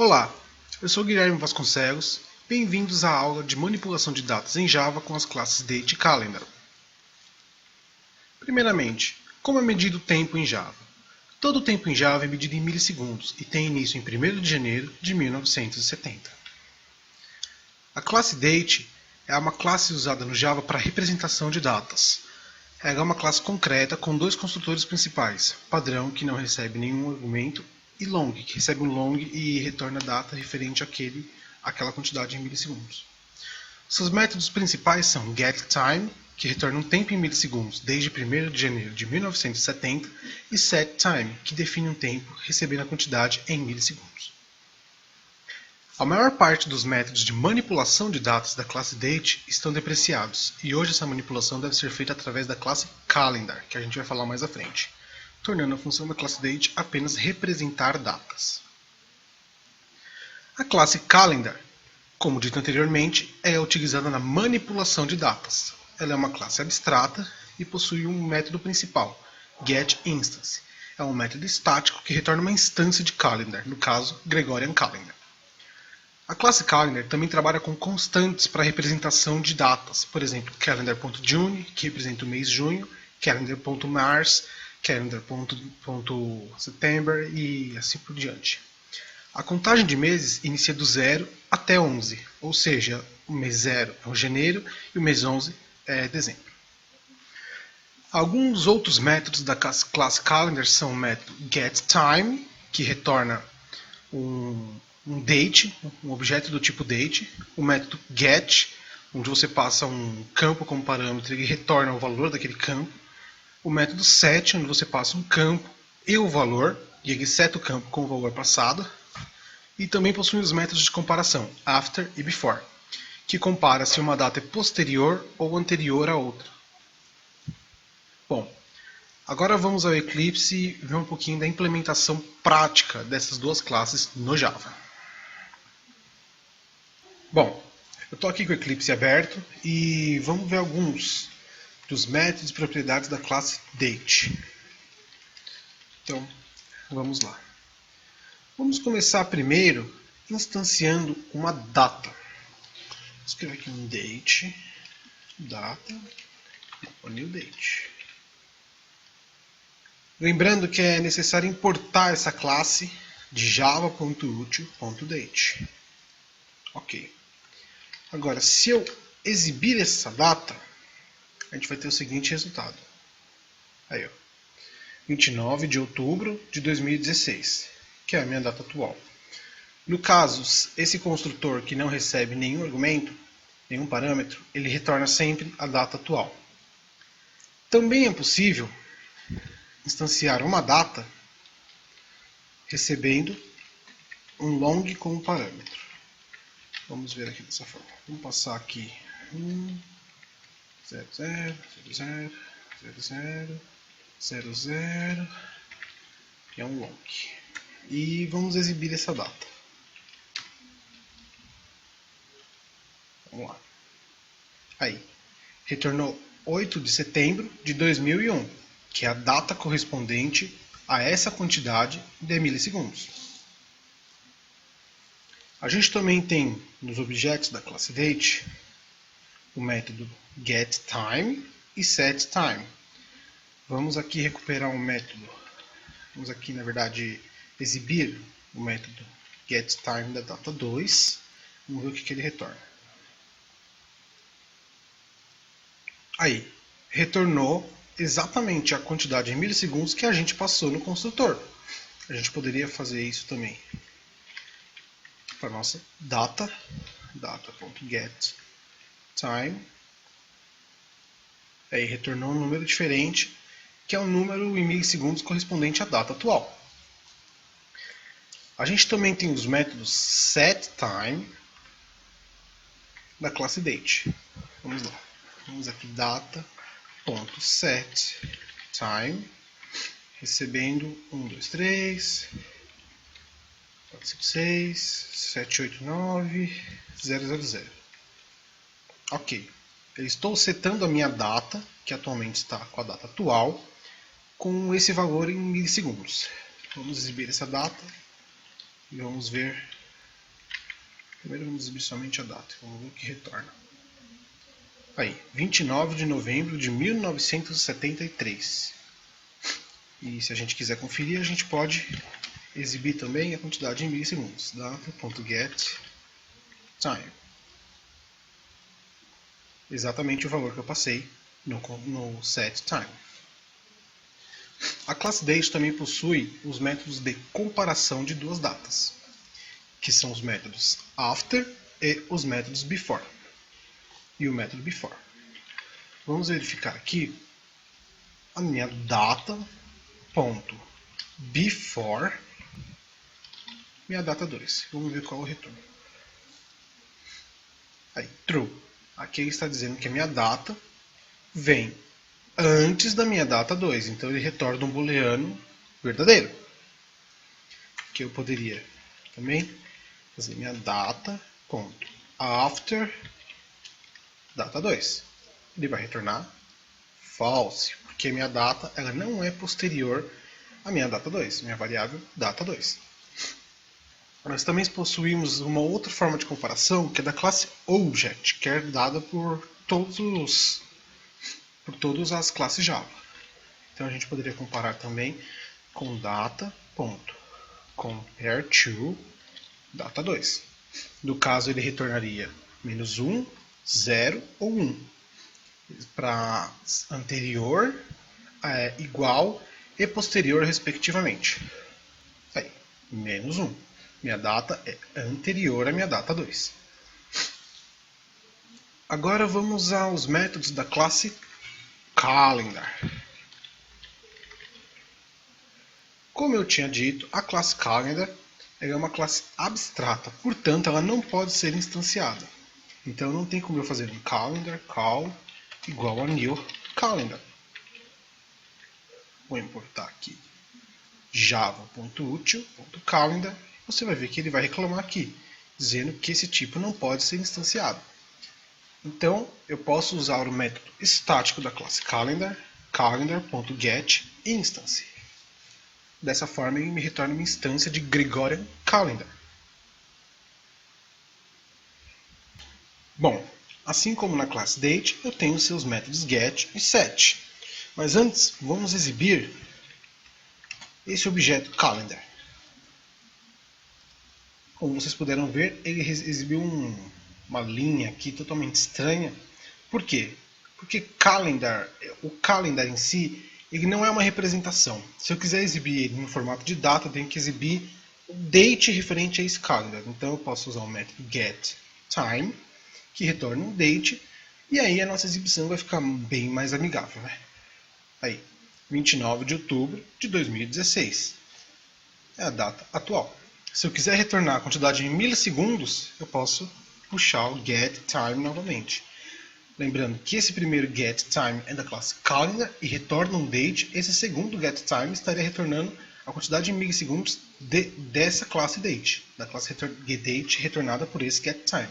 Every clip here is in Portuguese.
Olá, eu sou Guilherme Vasconcelos, bem-vindos à aula de manipulação de datas em Java com as classes Date e Calendar. Primeiramente, como é medido o tempo em Java? Todo o tempo em Java é medido em milissegundos e tem início em 1º de janeiro de 1970. A classe Date é uma classe usada no Java para representação de datas. Ela é uma classe concreta com dois construtores principais, padrão, que não recebe nenhum argumento, e long, que recebe um long e retorna a data referente àquela quantidade em milissegundos. Seus métodos principais são getTime, que retorna um tempo em milissegundos desde 1º de janeiro de 1970, e setTime, que define um tempo recebendo a quantidade em milissegundos. A maior parte dos métodos de manipulação de datas da classe Date estão depreciados, e hoje essa manipulação deve ser feita através da classe Calendar, que a gente vai falar mais à frente, tornando a função da classe Date apenas representar datas. A classe Calendar, como dito anteriormente, é utilizada na manipulação de datas. Ela é uma classe abstrata e possui um método principal, getInstance. É um método estático que retorna uma instância de Calendar, no caso, Gregorian Calendar. A classe Calendar também trabalha com constantes para representação de datas, por exemplo, calendar.june, que representa o mês junho, calendar.mars, calendar.september e assim por diante. A contagem de meses inicia do 0 até 11, ou seja, o mês 0 é o janeiro e o mês 11 é dezembro. Alguns outros métodos da classe Calendar são o método getTime, que retorna um date, um objeto do tipo date, o método get, onde você passa um campo como parâmetro e retorna o valor daquele campo, o método set, onde você passa um campo e o valor, e ele seta o campo com o valor passado, e também possui os métodos de comparação, after e before, que compara se uma data é posterior ou anterior a outra. Bom, agora vamos ao Eclipse e ver um pouquinho da implementação prática dessas duas classes no Java. Bom, eu estou aqui com o Eclipse aberto e vamos ver alguns dos métodos e propriedades da classe Date. Então, vamos lá. Vamos começar primeiro instanciando uma data. Vou escrever aqui um date, data, new date. Lembrando que é necessário importar essa classe de java.util.date. Ok. Agora, se eu exibir essa data, a gente vai ter o seguinte resultado. Aí, ó, 29 de outubro de 2016, que é a minha data atual. No caso, esse construtor que não recebe nenhum argumento, nenhum parâmetro, ele retorna sempre a data atual. Também é possível instanciar uma data recebendo um long como parâmetro. Vamos ver aqui dessa forma. Vamos passar aqui 00, 00, 00, 00, que é um long. E vamos exibir essa data. Vamos lá. Aí, retornou 8 de setembro de 2001, que é a data correspondente a essa quantidade de milissegundos. A gente também tem nos objetos da classe Date o método getTime e setTime. Vamos aqui recuperar um método. Vamos aqui, na verdade, exibir o método getTime da data 2. Vamos ver o que ele retorna. Aí, retornou exatamente a quantidade em milissegundos que a gente passou no construtor. A gente poderia fazer isso também para a nossa data.getTime. Aí retornou um número diferente, que é um número em milissegundos correspondente à data atual. A gente também tem os métodos setTime da classe Date. Vamos lá. Vamos aqui data.setTime, recebendo 1, 2, 3, 4, 5, 6, 7, 8, 9, 0, 0. Ok. Eu estou setando a minha data, que atualmente está com a data atual, com esse valor em milissegundos. Vamos exibir essa data e vamos ver Primeiro vamos exibir somente a data, vamos ver o que retorna. Aí, 29 de novembro de 1973. E se a gente quiser conferir, a gente pode exibir também a quantidade em milissegundos. Data.getTime. Exatamente o valor que eu passei no setTime. A classe Date também possui os métodos de comparação de duas datas, que são os métodos after e os métodos before. E o método before. Vamos verificar aqui a minha data.before, minha data 2. Vamos ver qual é o retorno. Aí, true. Aqui ele está dizendo que a minha data vem antes da minha data 2, então ele retorna um booleano verdadeiro. Que eu poderia também fazer minha data.after data 2. Ele vai retornar false, porque a minha data ela não é posterior à minha data 2, minha variável data 2. Nós também possuímos uma outra forma de comparação, que é da classe Object, que é dada por todas as classes Java. Então a gente poderia comparar também com data.compareTo data 2. No caso, ele retornaria -1, 0 ou 1. Para anterior, igual e posterior, respectivamente. Aí, -1. Minha data é anterior à minha data 2. Agora vamos aos métodos da classe Calendar. Como eu tinha dito, a classe Calendar é uma classe abstrata, portanto ela não pode ser instanciada. Então não tem como eu fazer um calendar call igual a new calendar. Vou importar aqui java.util.calendar. Você vai ver que ele vai reclamar aqui, dizendo que esse tipo não pode ser instanciado. Então eu posso usar o método estático da classe calendar, calendar.getInstance. Dessa forma ele me retorna uma instância de Gregorian Calendar. Bom, assim como na classe Date, eu tenho seus métodos get e set. Mas antes, vamos exibir esse objeto Calendar. Como vocês puderam ver, ele exibiu uma linha aqui totalmente estranha. Por quê? Porque o calendar em si, ele não é uma representação. Se eu quiser exibir ele no formato de data, eu tenho que exibir o date referente a esse calendar. Então eu posso usar o método getTime, que retorna um date, e aí a nossa exibição vai ficar bem mais amigável, né? Aí, 29 de outubro de 2016 é a data atual. Se eu quiser retornar a quantidade em milissegundos, eu posso puxar o getTime novamente. Lembrando que esse primeiro getTime é da classe Calendar e retorna um date. Esse segundo getTime estaria retornando a quantidade em milissegundos dessa classe date, da classe getDate retornada por esse getTime.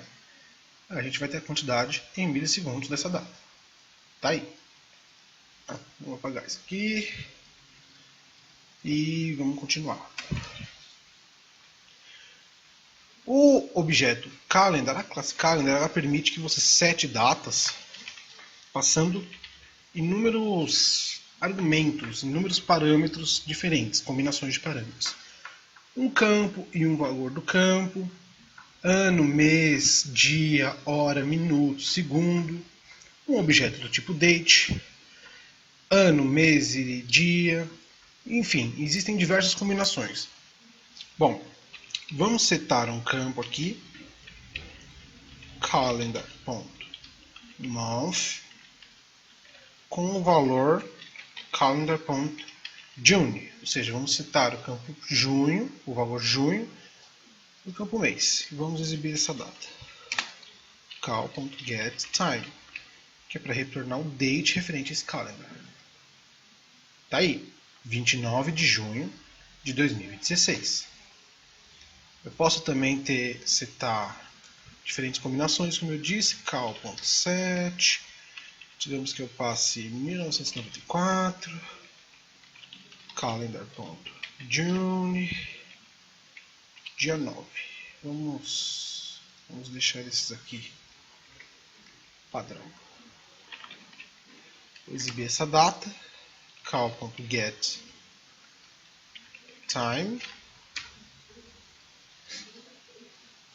A gente vai ter a quantidade em milissegundos dessa data. Tá aí. Vou apagar isso aqui. E vamos continuar. O objeto Calendar, a classe Calendar, ela permite que você sete datas passando inúmeros argumentos, inúmeros parâmetros diferentes, combinações de parâmetros. Um campo e um valor do campo, ano, mês, dia, hora, minuto, segundo, um objeto do tipo date, ano, mês e dia, enfim, existem diversas combinações. Bom, vamos setar um campo aqui, calendar.month, com o valor calendar.june, ou seja, vamos setar o campo junho, o valor junho, e o campo mês. E vamos exibir essa data. cal.getTime, que é para retornar o date referente a esse calendar. Tá aí, 29 de junho de 2016. Eu posso também setar diferentes combinações, como eu disse, cal.set, digamos que eu passe 1994, calendar.june, dia 9. Vamos Vamos deixar esses aqui padrão. Vou exibir essa data, cal.getTime.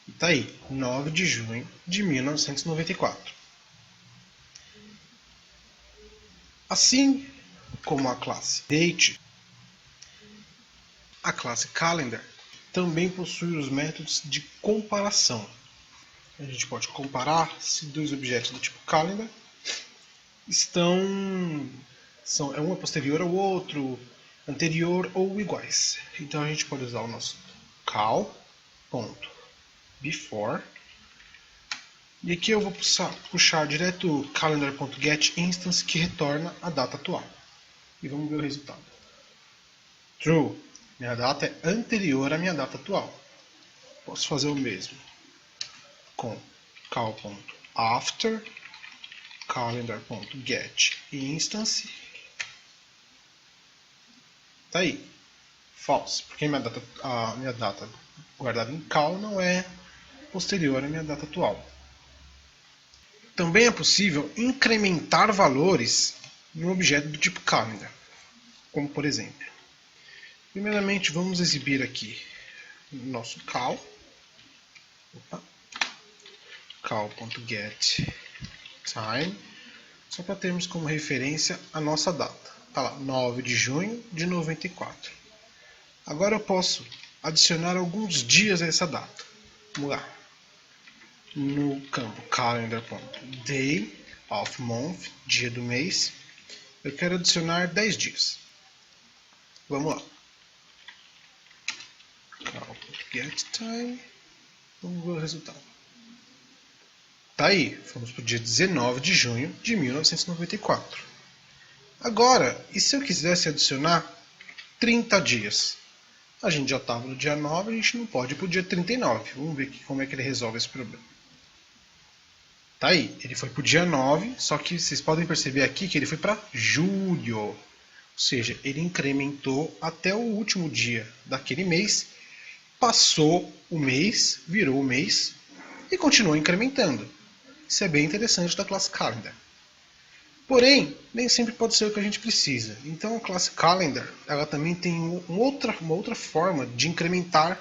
E tá aí, 9 de junho de 1994. Assim como a classe Date, a classe Calendar também possui os métodos de comparação. A gente pode comparar se dois objetos do tipo Calendar um é posterior ao outro, anterior ou iguais. Então a gente pode usar o nosso cal.before. E aqui eu vou puxar direto calendar.getInstance, que retorna a data atual. E vamos ver o resultado. True. Minha data é anterior à minha data atual. Posso fazer o mesmo com cal.after, calendar.getInstance. Tá aí. False, porque a minha data guardada em cal não é posterior à minha data atual. Também é possível incrementar valores em um objeto do tipo calendar, como por exemplo. Primeiramente, vamos exibir aqui o nosso cal.getTime, só para termos como referência a nossa data. Tá lá, 9 de junho de 94. Agora eu posso adicionar alguns dias a essa data. Vamos lá. No campo calendar.day of month, dia do mês, eu quero adicionar 10 dias. Vamos lá. cal.getTime. Vamos ver o resultado. Tá aí, fomos para o dia 19 de junho de 1994. Agora, e se eu quisesse adicionar 30 dias? A gente já estava no dia 9, a gente não pode ir para o dia 39. Vamos ver como é que ele resolve esse problema. Tá aí, ele foi para o dia 9, só que vocês podem perceber aqui que ele foi para julho. Ou seja, ele incrementou até o último dia daquele mês, passou o mês, virou o mês e continuou incrementando. Isso é bem interessante da classe Calendar. Porém, nem sempre pode ser o que a gente precisa. Então a classe Calendar ela também tem uma outra forma de incrementar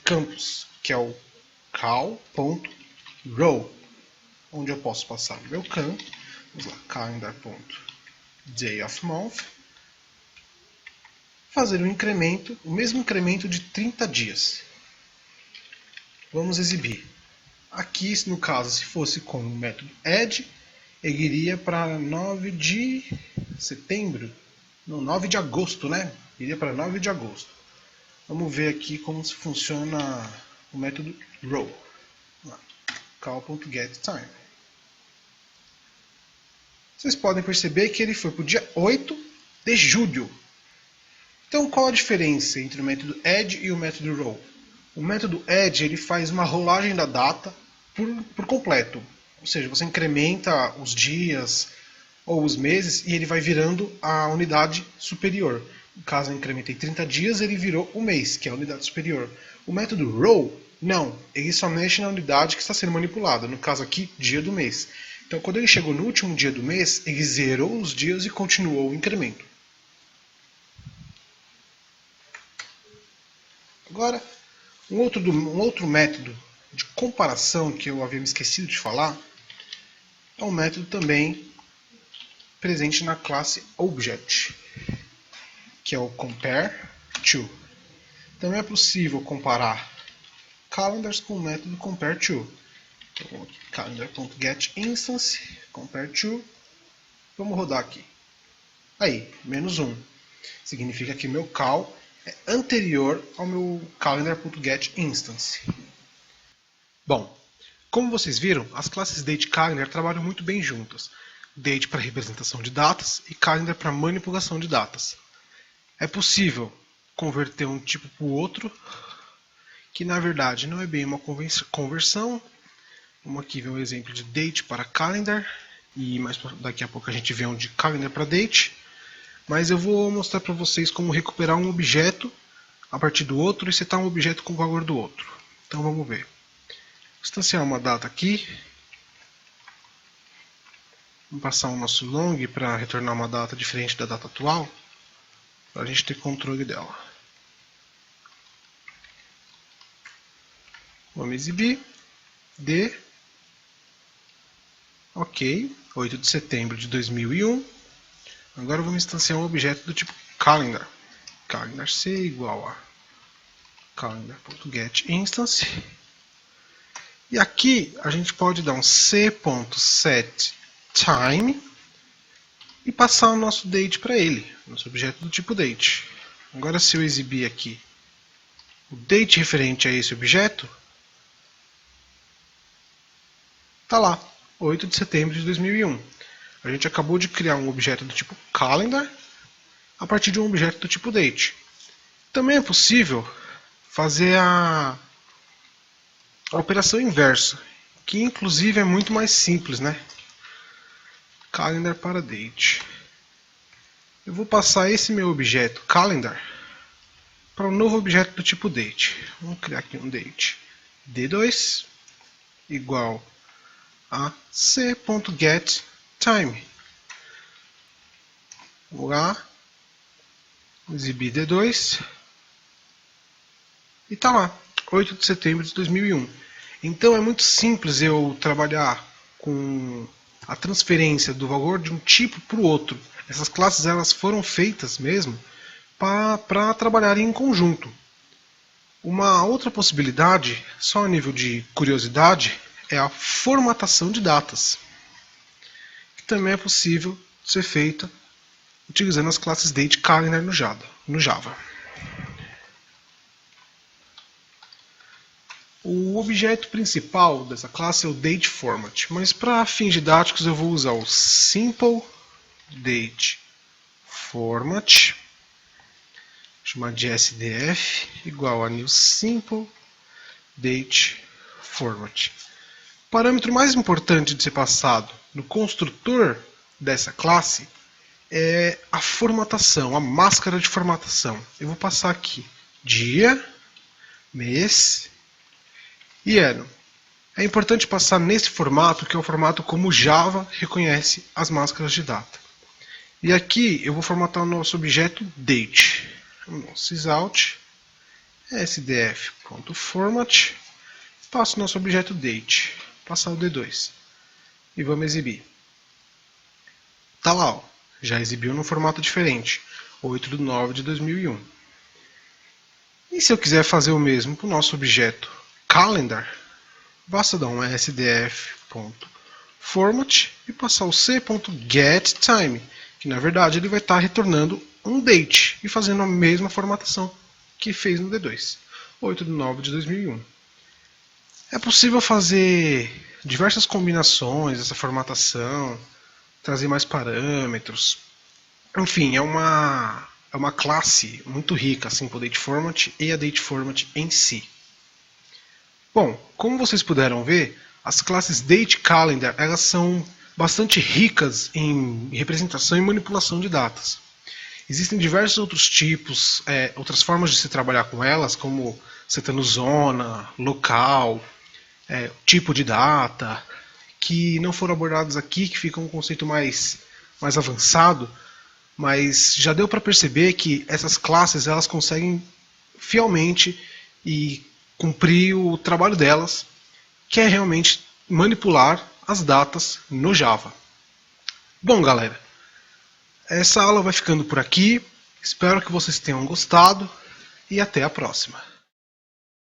campos, que é o cal.row, onde eu posso passar o meu campo, vamos lá, calendar.day of month, fazer um incremento, o mesmo incremento de 30 dias. Vamos exibir. Aqui, no caso, se fosse com o método add, ele iria para 9 de setembro, não, 9 de agosto, né? Iria para 9 de agosto. Vamos ver aqui como funciona o método row. cal.getTime. Vocês podem perceber que ele foi para o dia 8 de julho. Então, qual a diferença entre o método add e o método row? O método add ele faz uma rolagem da data por completo. Ou seja, você incrementa os dias ou os meses e ele vai virando a unidade superior. No caso, eu incrementei 30 dias, ele virou o mês, que é a unidade superior. O método row, não. Ele só mexe na unidade que está sendo manipulada. No caso aqui, dia do mês. Então, quando ele chegou no último dia do mês, ele zerou os dias e continuou o incremento. Agora, um outro método de comparação que eu havia me esquecido de falar é um método também presente na classe Object, que é o compareTo. Também é possível comparar calendars com o método compareTo. Então, calendar.getInstance, compareTo. Vamos rodar aqui. Aí, -1. Significa que meu cal é anterior ao meu calendar.getInstance. Bom, como vocês viram, as classes Date e Calendar trabalham muito bem juntas. Date para representação de datas e Calendar para manipulação de datas. É possível converter um tipo para o outro, que na verdade não é bem uma conversão. Vamos aqui ver um exemplo de Date para Calendar, e mais daqui a pouco a gente vê um de Calendar para Date. Mas eu vou mostrar para vocês como recuperar um objeto a partir do outro e setar um objeto com o valor do outro. Então vamos ver. instanciar uma data aqui. Vamos passar o nosso long para retornar uma data diferente da data atual, para a gente ter controle dela. Vamos exibir. Ok, 8 de setembro de 2001. Agora vamos instanciar um objeto do tipo calendar. Calendar C igual a calendar.getInstance. E aqui a gente pode dar um c.setTime e passar o nosso date para ele, nosso objeto do tipo date. Agora, se eu exibir aqui o date referente a esse objeto, está lá, 8 de setembro de 2001. A gente acabou de criar um objeto do tipo calendar a partir de um objeto do tipo date. Também é possível fazer a operação inversa, que inclusive é muito mais simples, né? Calendar para date. Eu vou passar esse meu objeto calendar para um novo objeto do tipo date. Vamos criar aqui um date d2 igual a c.getTime. Vou lá, exibir d2 e está lá, 8 de setembro de 2001. Então é muito simples eu trabalhar com a transferência do valor de um tipo para o outro. Essas classes elas foram feitas mesmo para trabalharem em conjunto. Uma outra possibilidade, só a nível de curiosidade, é a formatação de datas, que também é possível ser feita utilizando as classes date e calendar no Java. O objeto principal dessa classe é o DateFormat, mas para fins didáticos eu vou usar o SimpleDateFormat, chamar de SDF, igual a new SimpleDateFormat. O parâmetro mais importante de ser passado no construtor dessa classe é a formatação, a máscara de formatação. Eu vou passar aqui dia, mês e ano. É importante passar nesse formato, que é o formato como o Java reconhece as máscaras de data. E aqui eu vou formatar o nosso objeto date. Sysout sdf.format, passo o nosso objeto date, passar o D2 e vamos exibir. Tá lá, ó, já exibiu num formato diferente, 8/9/2001. E se eu quiser fazer o mesmo para o nosso objeto calendar, basta dar um sdf.format e passar o c.getTime, que na verdade ele vai estar retornando um date e fazendo a mesma formatação que fez no D2, 8/9/2001. É possível fazer diversas combinações dessa formatação, trazer mais parâmetros. Enfim, é uma classe muito rica, assim, o DateFormat e a DateFormat em si. Bom, como vocês puderam ver, as classes Date e Calendar elas são bastante ricas em representação e manipulação de datas. Existem diversos outros tipos, outras formas de se trabalhar com elas, como setando zona, local, tipo de data, que não foram abordados aqui, que fica um conceito mais avançado, mas já deu para perceber que essas classes elas conseguem fielmente e cumprir o trabalho delas, que é realmente manipular as datas no Java. Bom, galera, essa aula vai ficando por aqui. Espero que vocês tenham gostado e até a próxima.